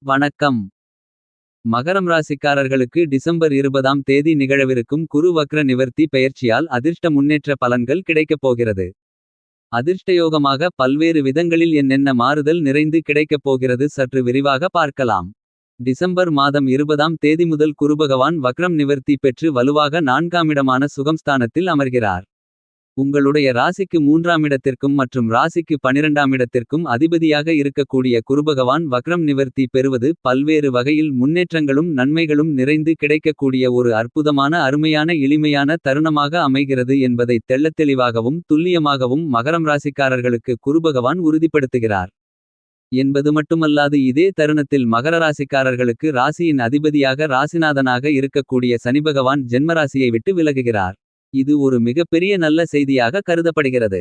வணக்கம். மகரம் ராசிக்காரர்களுக்கு டிசம்பர் 20ஆம் தேதி நிகழவிருக்கும் குரு வக்ர நிவர்த்தி பெயர்ச்சியால் அதிர்ஷ்ட முன்னேற்ற பலன்கள் கிடைக்கப் போகிறது. அதிர்ஷ்டயோகமாக பல்வேறு விதங்களில் என்னென்ன மாறுதல் நிறைந்து கிடைக்கப் போகிறது சற்று விரிவாக பார்க்கலாம். டிசம்பர் மாதம் 20ஆம் தேதி முதல் குருபகவான் வக்ரம் நிவர்த்தி பெற்று வலுவாக 4ஆமிடமான சுகம்ஸ்தானத்தில் அமர்கிறார். உங்களுடைய ராசிக்கு 3ஆமிடத்திற்கும் மற்றும் ராசிக்கு 12ஆமிடத்திற்கும் அதிபதியாக இருக்கக்கூடிய குருபகவான் வக்ரம் நிவர்த்தி பெறுவது பல்வேறு வகையில் முன்னேற்றங்களும் நன்மைகளும் நிறைந்து கிடைக்கக்கூடிய ஒரு அற்புதமான அருமையான எளிமையான தருணமாக அமைகிறது என்பதை தெள்ளத்தெளிவாகவும் துல்லியமாகவும் மகரம் ராசிக்காரர்களுக்கு குருபகவான் உறுதிப்படுத்துகிறார். என்பது மட்டுமல்லாது இதே தருணத்தில் மகர ராசிக்காரர்களுக்கு ராசியின் அதிபதியாக ராசிநாதனாக இருக்கக்கூடிய சனிபகவான் ஜென்மராசியை விட்டு விலகுகிறார். இது ஒரு மிகப்பெரிய நல்ல செய்தியாக கருதப்படுகிறது.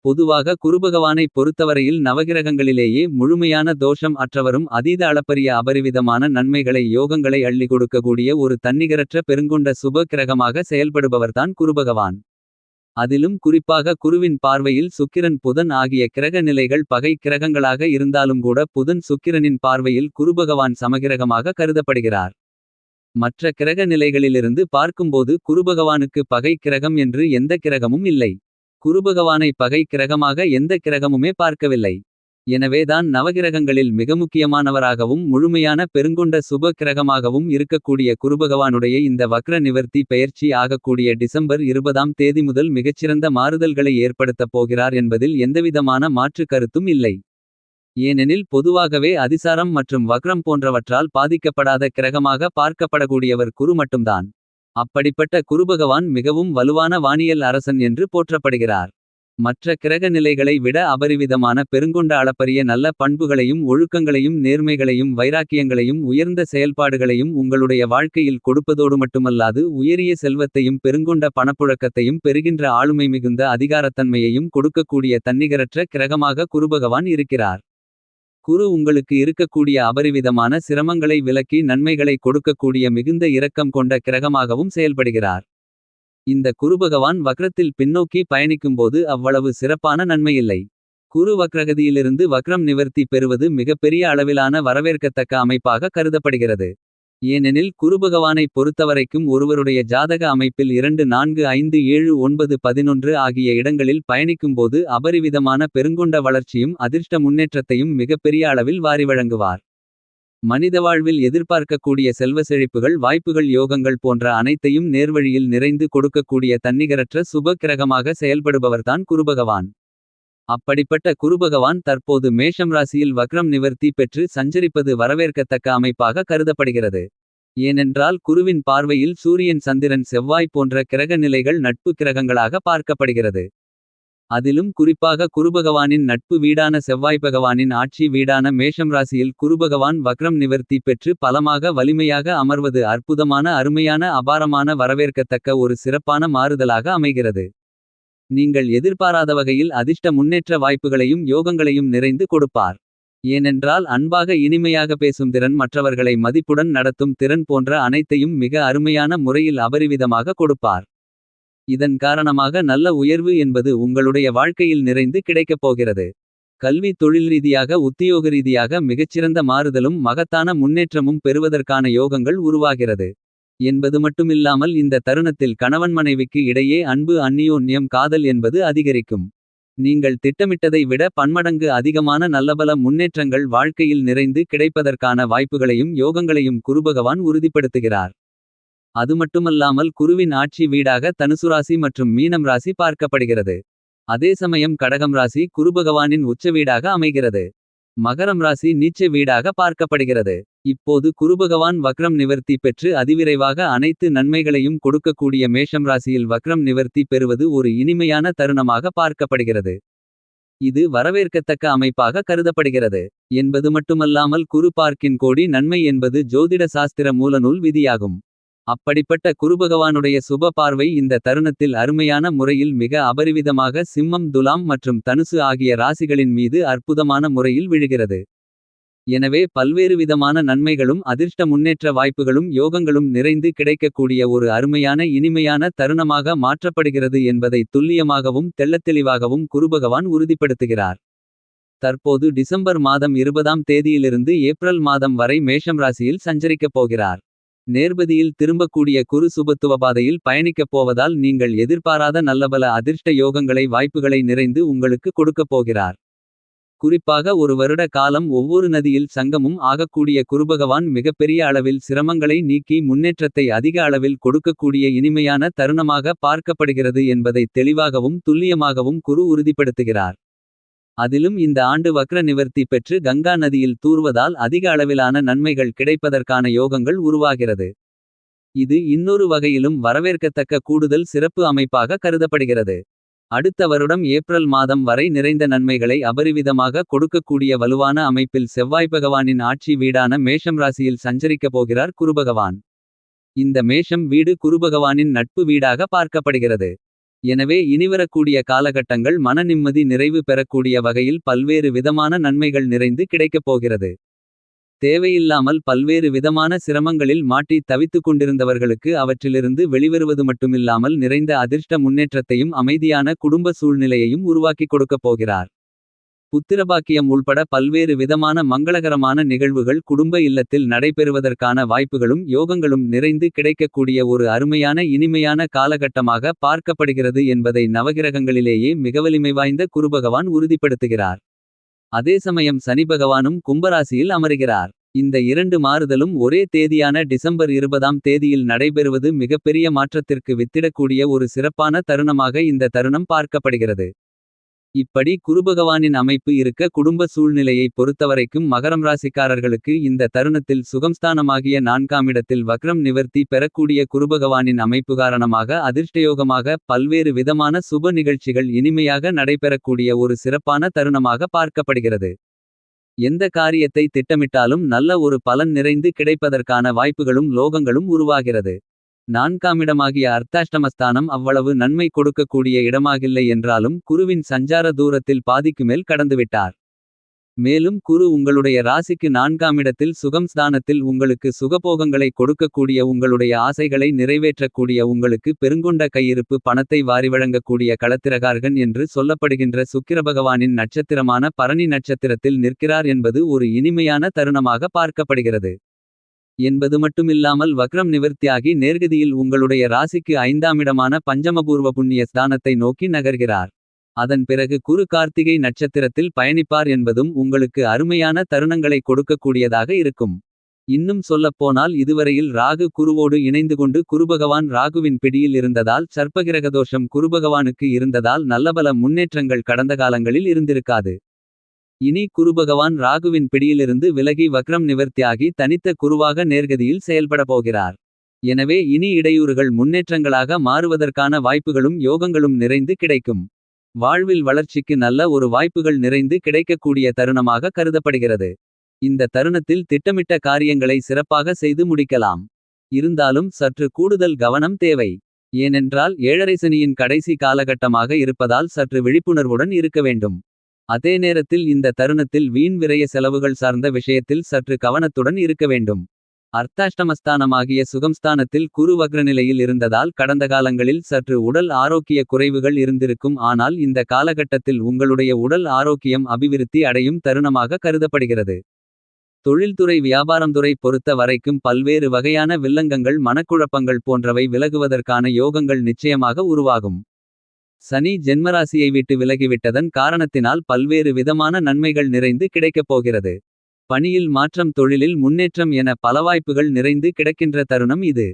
பொதுவாக குருபகவானை பொறுத்தவரையில் நவகிரகங்களிலேயே முழுமையான தோஷம் அற்றவரும் அதீத அளப்பரிய அபரிவிதமான நன்மைகளை யோகங்களை அள்ளி கொடுக்கக்கூடிய ஒரு தன்னிகரற்ற பெருங்கொண்ட சுப கிரகமாக செயல்படுபவர்தான் குருபகவான். அதிலும் குறிப்பாக குருவின் பார்வையில் சுக்கிரன் புதன் ஆகிய கிரக நிலைகள் பகை கிரகங்களாக இருந்தாலும் கூட புதன் சுக்கிரனின் பார்வையில் குருபகவான் சமகிரகமாக கருதப்படுகிறார். மற்ற கிரக நிலைகளிலிருந்து பார்க்கும்போது குருபகவானுக்கு பகை கிரகம் என்று எந்த கிரகமும் இல்லை. குருபகவானை பகை கிரகமாக எந்த கிரகமுமே பார்க்கவில்லை. எனவேதான் நவகிரகங்களில் மிக முக்கியமானவராகவும் முழுமையான பெருங்கொண்ட சுப கிரகமாகவும் இருக்கக்கூடிய குருபகவானுடைய இந்த வக்ர நிவர்த்தி பெயர்ச்சி ஆகக்கூடிய டிசம்பர் 20ஆம் தேதி முதல் மிகச்சிறந்த மாறுதல்களை ஏற்படுத்தப் போகிறார் என்பதில் எந்தவிதமான மாற்று கருத்தும் இல்லை. ஏனெனில் பொதுவாகவே அதிசாரம் மற்றும் வக்ரம் போன்றவற்றால் பாதிக்கப்படாத கிரகமாக பார்க்கப்படக்கூடியவர் குரு மட்டும்தான். அப்படிப்பட்ட குருபகவான் மிகவும் வலுவான வானியல் அரசன் என்று போற்றப்படுகிறார். மற்ற கிரக நிலைகளை விட அபரிவிதமான பெருங்கொண்ட அளப்பரிய நல்ல பண்புகளையும் ஒழுக்கங்களையும் நேர்மைகளையும் வைராக்கியங்களையும் உயர்ந்த செயல்பாடுகளையும் உங்களுடைய வாழ்க்கையில் கொடுப்பதோடு மட்டுமல்லாது உயரிய செல்வத்தையும் பெருங்கொண்ட பணப்புழக்கத்தையும் பெறுகின்ற ஆளுமை மிகுந்த அதிகாரத்தன்மையையும் கொடுக்கக்கூடிய தன்னிகரற்ற கிரகமாக குருபகவான் இருக்கிறார். குரு உங்களுக்கு இருக்கக்கூடிய அபரிவிதமான சிரமங்களை விலக்கி நன்மைகளை கொடுக்கக்கூடிய மிகுந்த இரக்கம் கொண்ட கிரகமாகவும் செயல்படுகிறார். இந்த குருபகவான் வக்ரத்தில் பின்னோக்கி பயணிக்கும்போது அவ்வளவு சிறப்பான நன்மையில்லை. குரு வக்ரகதியிலிருந்து வக்ரம் நிவர்த்தி பெறுவது மிகப்பெரிய அளவிலான வரவேற்கத்தக்க அமைப்பாக கருதப்படுகிறது. ஏனெனில் குருபகவானை பொறுத்தவரைக்கும் ஒருவருடைய ஜாதக அமைப்பில் 2 4 5 7 9 11 ஆகிய இடங்களில் பயணிக்கும்போது அபரிவிதமான பெருங்கொண்ட வளர்ச்சியும் அதிர்ஷ்ட முன்னேற்றத்தையும் மிகப்பெரிய அளவில் வாரி வழங்குவார். மனித வாழ்வில் எதிர்பார்க்கக்கூடிய செல்வ செழிப்புகள் வாய்ப்புகள் யோகங்கள் போன்ற அனைத்தையும் நேர்வழியில் நிறைந்து கொடுக்கக்கூடிய தன்னிகரற்ற சுப கிரகமாக செயல்படுபவர்தான் குருபகவான். அப்படிப்பட்ட குருபகவான் தற்போது மேஷம் ராசியில் வக்ரம் நிவர்த்தி பெற்று சஞ்சரிப்பது வரவேற்கத்தக்க அமைப்பாக கருதப்படுகிறது. ஏனென்றால் குருவின் பார்வையில் சூரியன் சந்திரன் செவ்வாய் போன்ற கிரக நிலைகள் நட்பு கிரகங்களாக பார்க்கப்படுகிறது. அதிலும் குறிப்பாக குருபகவானின் நட்பு வீடான செவ்வாய் பகவானின் ஆட்சி வீடான மேஷம் ராசியில் குருபகவான் வக்ரம் நிவர்த்தி பெற்று பலமாக வலிமையாக அமர்வது அற்புதமான அருமையான அபாரமான வரவேற்கத்தக்க ஒரு சிறப்பான மாறுதலாக அமைகிறது. நீங்கள் எதிர்பாராத வகையில் அதிர்ஷ்ட முன்னேற்ற வாய்ப்புகளையும் யோகங்களையும் நிறைந்து கொடுப்பார். ஏனென்றால் அன்பாக இனிமையாக பேசும் திறன் மற்றவர்களை மதிப்புடன் நடத்தும் திறன் போன்ற அனைத்தையும் மிக அருமையான முறையில் அபரிவிதமாக கொடுப்பார். இதன் காரணமாக நல்ல உயர்வு என்பது உங்களுடைய வாழ்க்கையில் நிறைந்து கிடைக்கப் போகிறது. கல்வி தொழில் ரீதியாக உத்தியோக ரீதியாக மிகச்சிறந்த மாறுதலும் மகத்தான முன்னேற்றமும் பெறுவதற்கான யோகங்கள் உருவாகிறது. என்பது மட்டுமில்லாமல் இந்த தருணத்தில் கணவன் மனைவிக்கு இடையே அன்பு அந்நியோன்யம் காதல் என்பது அதிகரிக்கும். நீங்கள் திட்டமிட்டதை விட பன்மடங்கு அதிகமான நல்லபல முன்னேற்றங்கள் வாழ்க்கையில் நிறைந்து கிடைப்பதற்கான வாய்ப்புகளையும் யோகங்களையும் குருபகவான் உறுதிப்படுத்துகிறார். அது மட்டுமல்லாமல் குருவின் ஆட்சி வீடாக தனுசுராசி மற்றும் மீனம் ராசி பார்க்கப்படுகிறது. அதே சமயம் கடகம் ராசி குருபகவானின் உச்ச வீடாக அமைகிறது. மகரம் ராசி நீச்ச வீடாக பார்க்கப்படுகிறது. இப்போது குருபகவான் வக்ரம் நிவர்த்தி பெற்று அதிவிரைவாக அனைத்து நன்மைகளையும் கொடுக்கக்கூடிய மேஷம் ராசியில் வக்ரம் நிவர்த்தி பெறுவது ஒரு இனிமையான தருணமாக பார்க்கப்படுகிறது. இது வரவேற்கத்தக்க அமைப்பாக கருதப்படுகிறது. என்பது மட்டுமல்லாமல் குரு பார்க்கின் கோடி நன்மை என்பது ஜோதிட சாஸ்திர மூலநூல் விதியாகும். அப்படிப்பட்ட குருபகவானுடைய சுப பார்வை இந்த தருணத்தில் அருமையான முறையில் மிக அபரிவிதமாக சிம்மம் துலாம் மற்றும் தனுசு ஆகிய ராசிகளின் மீது அற்புதமான முறையில் விழுகிறது. எனவே பல்வேறு விதமான நன்மைகளும் அதிர்ஷ்ட முன்னேற்ற வாய்ப்புகளும் யோகங்களும் நிறைந்து கிடைக்கக்கூடிய ஒரு அருமையான இனிமையான தருணமாக மாற்றப்படுகிறது என்பதை துல்லியமாகவும் தெள்ளத்தெளிவாகவும் குருபகவான் உறுதிப்படுத்துகிறார். தற்போது டிசம்பர் மாதம் 20ஆம் தேதியிலிருந்து ஏப்ரல் மாதம் வரை மேஷம் ராசியில் சஞ்சரிக்கப் போகிறார். நேர்பதியில் திரும்பக்கூடிய குரு சுபத்துவ பாதையில் பயணிக்கப் போவதால் நீங்கள் எதிர்பாராத நல்லபல அதிர்ஷ்ட யோகங்களை வாய்ப்புகளை நிறைந்து உங்களுக்கு கொடுக்கப் போகிறார். குறிப்பாக ஒரு வருட காலம் ஒவ்வொரு நதியில் சங்கமும் ஆகக்கூடிய குருபகவான் மிகப்பெரிய அளவில் சிரமங்களை நீக்கி முன்னேற்றத்தை அதிக அளவில் கொடுக்கக்கூடிய இனிமையான தருணமாக பார்க்கப்படுகிறது என்பதை தெளிவாகவும் துல்லியமாகவும் குரு உறுதிப்படுத்துகிறார். அதிலும் இந்த ஆண்டு வக்ர நிவர்த்தி பெற்று கங்கா நதியில் தூர்வதால் அதிக அளவிலான நன்மைகள் கிடைப்பதற்கான யோகங்கள் உருவாகிறது. இது இன்னொரு வகையிலும் வரவேற்கத்தக்க கூடுதல் சிறப்பு அமைப்பாக கருதப்படுகிறது. அடுத்த வருடம் ஏப்ரல் மாதம் வரை நிறைந்த நன்மைகளை அபரிவிதமாக கொடுக்கக்கூடிய வலுவான அமைப்பில் செவ்வாய் பகவானின் ஆட்சி வீடான மேஷம் ராசியில் சஞ்சரிக்கப் போகிறார் குருபகவான். இந்த மேஷம் வீடு குருபகவானின் நட்பு வீடாக பார்க்கப்படுகிறது. எனவே இனிவரக்கூடிய காலகட்டங்கள் மன நிம்மதி நிறைவு பெறக்கூடிய வகையில் பல்வேறு விதமான நன்மைகள் நிறைந்து கிடைக்கப் போகிறது. தேவையில்லாமல் பல்வேறு விதமான சிரமங்களில் மாட்டி தவித்துக் கொண்டிருந்தவர்களுக்கு அவற்றிலிருந்து வெளிவருவது மட்டுமில்லாமல் நிறைந்த அதிர்ஷ்ட முன்னேற்றத்தையும் அமைதியான குடும்ப சூழ்நிலையையும் உருவாக்கிக் கொடுக்கப் போகிறார். புத்திரபாக்கியம் உள்பட பல்வேறு விதமான மங்களகரமான நிகழ்வுகள் குடும்ப இல்லத்தில் நடைபெறுவதற்கான வாய்ப்புகளும் யோகங்களும் நிறைந்து கிடைக்கக்கூடிய ஒரு அருமையான இனிமையான காலகட்டமாக பார்க்கப்படுகிறது என்பதை நவகிரகங்களிலேயே மிகவலிமை வாய்ந்த குருபகவான் உறுதிப்படுத்துகிறார். அதே சமயம் சனி பகவானும் கும்பராசியில் அமருகிறார். இந்த இரண்டு மாறுதலும் ஒரே தேதியான டிசம்பர் 20ஆம் தேதியில் நடைபெறுவது மிகப்பெரிய மாற்றத்திற்கு வித்திடக்கூடிய ஒரு சிறப்பான தருணமாக இந்த தருணம் பார்க்கப்படுகிறது. இப்படி குருபகவானின் அமைப்பு இருக்க குடும்ப சூழ்நிலையை பொறுத்தவரைக்கும் மகரம் ராசிக்காரர்களுக்கு இந்த தருணத்தில் சுகம்ஸ்தானமாகிய 4ஆம் இடத்தில் வக்ரம் நிவர்த்தி பெறக்கூடிய குருபகவானின் அமைப்பு காரணமாக அதிர்ஷ்டயோகமாக பல்வேறு விதமான சுப நிகழ்ச்சிகள் இனிமையாக நடைபெறக்கூடிய ஒரு சிறப்பான தருணமாக பார்க்கப்படுகிறது. எந்த காரியத்தை திட்டமிட்டாலும் நல்ல ஒரு பலன் நிறைந்து கிடைப்பதற்கான வாய்ப்புகளும் லோகங்களும் உருவாகிறது. 4ஆமிடமாகிய அர்த்தாஷ்டமஸ்தானம் அவ்வளவு நன்மை கொடுக்கக்கூடிய இடமாகில்லை என்றாலும் குருவின் சஞ்சார தூரத்தில் பாதிக்கு மேல் கடந்துவிட்டார். மேலும் குரு உங்களுடைய ராசிக்கு 4ஆமிடத்தில் சுகம் ஸ்தானத்தில் உங்களுக்கு சுகபோகங்களை கொடுக்கக்கூடிய உங்களுடைய ஆசைகளை நிறைவேற்றக்கூடிய உங்களுக்கு பெருங்கொண்ட கையிருப்பு பணத்தை வாரி வழங்கக்கூடிய களத்திரகார்கன் என்று சொல்லப்படுகின்ற சுக்கிரபகவானின் நட்சத்திரமான பரணி நட்சத்திரத்தில் நிற்கிறார் என்பது ஒரு இனிமையான தருணமாக பார்க்கப்படுகிறது. என்பது மட்டுமில்லாமல் வக்ரம் நிவர்த்தியாகி நேர்கதியில் உங்களுடைய ராசிக்கு 5ஆமிடமான பஞ்சமபூர்வ புண்ணிய ஸ்தானத்தை நோக்கி நகர்கிறார். அதன் பிறகு குரு கார்த்திகை நட்சத்திரத்தில் பயணிப்பார் என்பதும் உங்களுக்கு அருமையான தருணங்களை கொடுக்கக்கூடியதாக இருக்கும். இன்னும் சொல்லப்போனால் இதுவரையில் ராகு குருவோடு இணைந்து கொண்டு குருபகவான் ராகுவின் பிடியில் இருந்ததால் சர்ப்பகிரகதோஷம் குருபகவானுக்கு இருந்ததால் நல்லபல முன்னேற்றங்கள் கடந்த காலங்களில் இருந்திருக்காது. இனி குருபகவான் ராகுவின் பிடியிலிருந்து விலகி வக்ரம் நிவர்த்தியாகி தனித்த குருவாக நேர்கதியில் செயல்பட போகிறார். எனவே இனி இடையூறுகள் முன்னேற்றங்களாக மாறுவதற்கான வாய்ப்புகளும் யோகங்களும் நிறைந்து கிடைக்கும். வாழ்வில் வளர்ச்சிக்கு நல்ல ஒரு வாய்ப்புகள் நிறைந்து கிடைக்கக்கூடிய தருணமாக கருதப்படுகிறது. இந்த தருணத்தில் திட்டமிட்ட காரியங்களை சிறப்பாக செய்து முடிக்கலாம். இருந்தாலும் சற்று கூடுதல் கவனம் தேவை. ஏனென்றால் ஏழரை சனியின் கடைசி காலகட்டமாக இருப்பதால் சற்று விழிப்புணர்வுடன் இருக்க வேண்டும். அதே நேரத்தில் இந்த தருணத்தில் வீண் விரய செலவுகள் சார்ந்த விஷயத்தில் சற்று கவனத்துடன் இருக்க வேண்டும். அர்த்தாஷ்டமஸ்தானமாகிய சுகம்ஸ்தானத்தில் குரு வக்ரநிலையில் இருந்ததால் கடந்த காலங்களில் சற்று உடல் ஆரோக்கிய குறைவுகள் இருந்திருக்கும். ஆனால் இந்த காலகட்டத்தில் உங்களுடைய உடல் ஆரோக்கியம் அபிவிருத்தி அடையும் தருணமாக கருதப்படுகிறது. தொழில்துறை வியாபாரம்துறை பொறுத்த வரைக்கும் பல்வேறு வகையான வில்லங்கங்கள் மனக்குழப்பங்கள் போன்றவை விலகுவதற்கான யோகங்கள் நிச்சயமாக உருவாகும். சனி ஜென்மராசியை விட்டு விலகிவிட்டதன் காரணத்தினால் பல்வேறு விதமான நன்மைகள் நிறைந்து கிடைக்கப் போகிறது. பணியில் மாற்றம் தொழிலில் முன்னேற்றம் என பல வாய்ப்புகள் நிறைந்து கிடக்கின்ற தருணம் இது.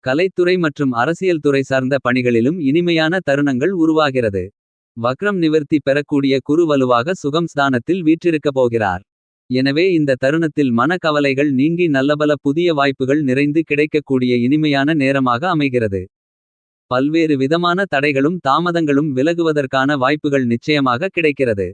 கலைத்துறை மற்றும் அரசியல் துறை சார்ந்த பணிகளிலும் இனிமையான தருணங்கள் உருவாகிறது. வக்ரம் நிவர்த்தி பெறக்கூடிய குரு வலுவாக சுகம் ஸ்தானத்தில் வீற்றிருக்கப் போகிறார். எனவே இந்த தருணத்தில் மன கவலைகள் நீங்கி நல்லபல புதிய வாய்ப்புகள் நிறைந்து கிடைக்கக்கூடிய இனிமையான நேரமாக அமைகிறது. பல்வேறு விதமான தடைகளும் தாமதங்களும் விலகுவதற்கான வாய்ப்புகள் நிச்சயமாக கிடைக்கிறது.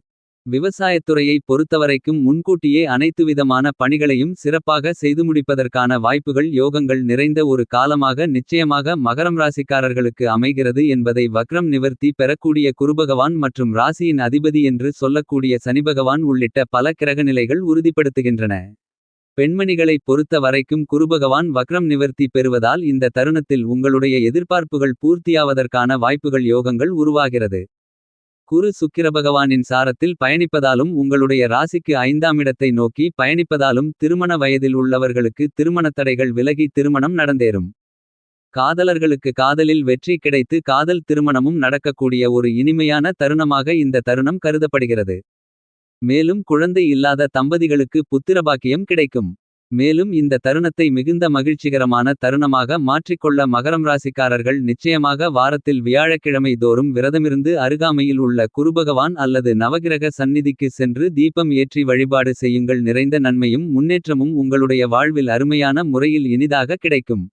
விவசாயத்துறையை பொறுத்தவரைக்கும் முன்கூட்டியே அனைத்துவிதமான பணிகளையும் சிறப்பாக செய்து முடிப்பதற்கான வாய்ப்புகள் யோகங்கள் நிறைந்த ஒரு காலமாக நிச்சயமாக மகரம் ராசிக்காரர்களுக்கு அமைகிறது என்பதை வக்ரம் நிவர்த்தி பெறக்கூடிய குருபகவான் மற்றும் ராசியின் அதிபதி என்று சொல்லக்கூடிய சனிபகவான் உள்ளிட்ட பல கிரகநிலைகள் உறுதிப்படுத்துகின்றன. பெண்மணிகளை பொறுத்த வரைக்கும் குருபகவான் வக்ரம் நிவர்த்தி பெறுவதால் இந்த தருணத்தில் உங்களுடைய எதிர்பார்ப்புகள் பூர்த்தியாவதற்கான வாய்ப்புகள் யோகங்கள் உருவாகிறது. குரு சுக்கிரபகவானின் சாரத்தில் பயணிப்பதாலும் உங்களுடைய ராசிக்கு 5ஆம் இடத்தை நோக்கி பயணிப்பதாலும் திருமண வயதில் உள்ளவர்களுக்கு திருமணத் தடைகள் விலகி திருமணம் நடந்தேறும். காதலர்களுக்கு காதலில் வெற்றி கிடைத்து காதல் திருமணமும் நடக்கக்கூடிய ஒரு இனிமையான தருணமாக இந்த தருணம் கருதப்படுகிறது. மேலும் குழந்தை இல்லாத தம்பதிகளுக்கு புத்திரபாக்கியம் கிடைக்கும். மேலும் இந்த தருணத்தை மிகுந்த மகிழ்ச்சிகரமான தருணமாக மாற்றிக்கொள்ள மகரம் ராசிக்காரர்கள் நிச்சயமாக வாரத்தில் வியாழக்கிழமை தோறும் விரதமிருந்து அருகாமையில் உள்ள குருபகவான் அல்லது நவகிரக சந்நிதிக்கு சென்று தீபம் ஏற்றி வழிபாடு செய்யுங்கள். நிறைந்த நன்மையும் முன்னேற்றமும் உங்களுடைய வாழ்வில் அருமையான முறையில் இனிதாக கிடைக்கும்.